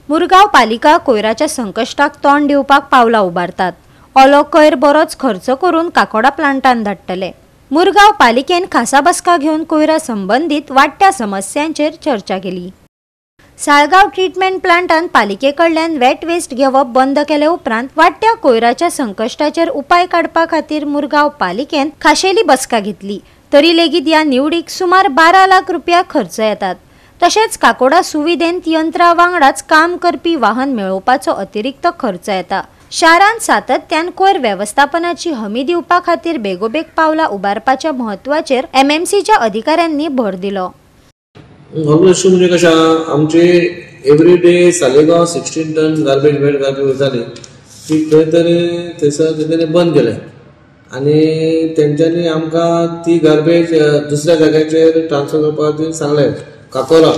मुरगांव पालिका कोयराच्या संकश्टाक तोंड दिवपाक पावलां उबारतात। ओलो कोयर बरोच खर्च करून काकोडा प्लांटान धाडटले। मुरगांव पालिकेन खासा बसका घेवन कोयरा संबंधित वाडट्या समस्यांचेर चर्चा केली। साळगांव ट्रीटमेंट प्लांटान पालिकेकडल्यान वेट वेस्ट घेवप बंद केले उपरांत वाडट्या कोयराच्या संकश्टाचेर उपाय काडपा खातीर मुरगांव पालिकेन खाशेली बसका घेतली। तरी लेगीत ह्या निवडीक सुमार 12 लाख रुपया खर्च येतात। तशेंच काकोडा सुविधेंत यंत्रां वांगडाच काम करपी वाहन मेळोवपाचो अतिरिक्त खर्च येता। शारांत सातत्यान कोयर वेवस्थापनाची हमी दिवपा खातीर बेगोबेग पावलां उबारपाच्या म्हत्वाचेर एमएमसीच्या अधिकाऱ्यांनी भर दिलो। इश्यू म्हणजे कशा आमचे एवरीडे सालेगांव 16 टन गार्बेज वयताली ती खंय तरी थंयसर तेंच्यांनी बंद केल्या आनी तेंच्यांनी आमकां ती गार्बेज दुसऱ्या जाग्याचेर ट्रान्सफर करपाक सांगलें। काकोरा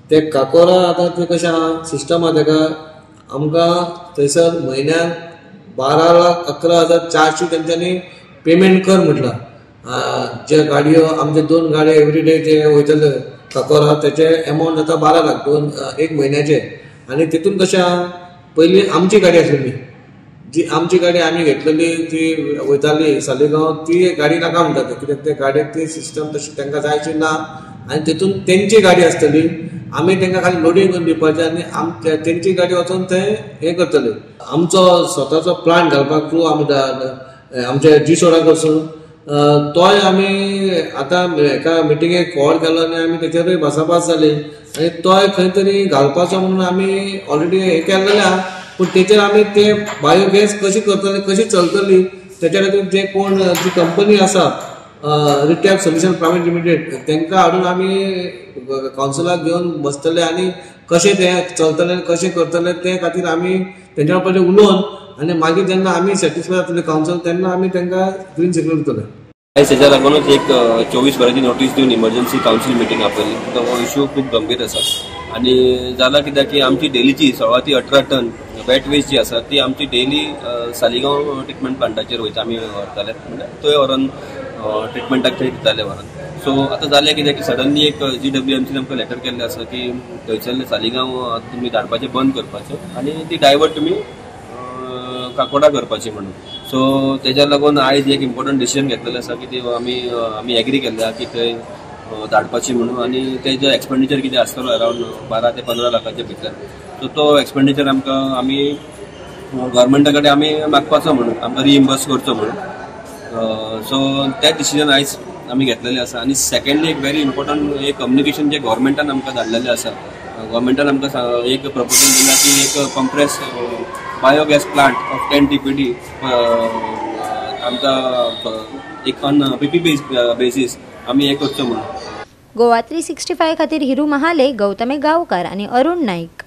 ते काकोरा आतां ते कशें आहा सिस्टम आहा तेका आमकां थंयसर म्हयन्याक 12,11,400 तेंच्यांनी पेमेंट कर म्हटलां। जे गाडयो आमचे 2 गाडयो एवरीडे जे वयतले काकोरा तेचे अमाउंट जाता 12 लाख एक म्हयन्याचे। आनी तितून कशें आहा पयलीं आमची गाडी आसलेली जी आमची गाडी आमी घेतलेली ती वयताली सालेगांव ती गाडी नाका म्हणटा ते कित्याक ते गाडयेक ती सिस्टम तशी तांकां जायची ना आनी तितून तेंची गाडी आसतली आमी तांकां खाली लोडिंग करून दिवपाचें आनी तेंची गाडी वचून ते हे करतले। आमचो स्वताचो प्लांट घालपाक थ्रू आमच्या जी सोडाक वचून तोय आमी आतां एका मिटिंगेक कॉल केलो आनी आमी तेचेरूय भासाभास जाली आनी तोय खंय तरी घालपाचो म्हणून आमी ऑलरेडी हे केल्लेलें आहा। पूण तेचेर आमी ते बायोगॅस कशी करतली कशी चलतली तेच्या खातीर जे कोण जी कंपनी आसा रिटॅप सोल्युशन प्रायवेट लिमिटेड तांकां हाडून आमी कावन्सिलाक घेवन बसतले आनी कशें ते चलतले कशें करतले ते खातीर आमी तेंच्या पयलीं उलोवन आनी मागीर जेन्ना आमी सॅटिस्फाय जातले कावन्सिल तेन्ना आमी तांकां ग्रीन सिग्नल दितले। हेच्या लागूनच एक 24 वरांची नोटीस दिवन इमर्जन्सी कावन्सिल मिटींग आपयली। तो इश्यू खूब गंभीर आसा आनी जाला कित्याक की आमची डेलीची 16 ते 18 टन वेट वेस्ट जी आसा ती आमची डेली सालिगांव ट्रिटमेंट प्लांटाचेर वयता आमी व्हरताले थंय व्हरून ट्रिटमेंटाक थंय दिताले व्हरून। सो आतां जालें कित्याक की सडनली एक GWMCन आमकां लेटर केल्लें आसा की थंयसरले सालिगांव तुमी धाडपाचें बंद करपाचें आनी ती डायवर्ट तुमी काकोडा करपाची म्हणून। सो तेच्या लागून आयज एक इम्पॉर्टंट डिसिजन घेतलेलें आसा की ती आमी एग्री केल्लें की थंय धाडपाची म्हणून आनी तेजो एक्सपेंडिचर कितें आसतलो अरावंड 12 ते 15 लाखाच्या भितर। सो तो एक्सपेंडिचर आमकां आमी गव्हर्मेंटा कडेन आमी मागपाचो म्हणून आमकां रिइम्बर्स करचो म्हणून। सो तें डिसिजन आयज आमी घेतलेलें आसा। आनी सेकंडली एक व्हेरी इम्पॉर्टंट एक कम्युनिकेशन जे गव्हर्मेंटान आमकां धाडलेलें आसा। गव्हर्मेंटान आमकां एक प्रपोजल दिला की एक compress biogas plant of 10 TPD आमकां एक ऑन PPP बेसीस आमी हे करचो म्हणून। गोवा 365 खातीर हिरू महाले, गौतमी गांवकार आनी अरुण नाईक।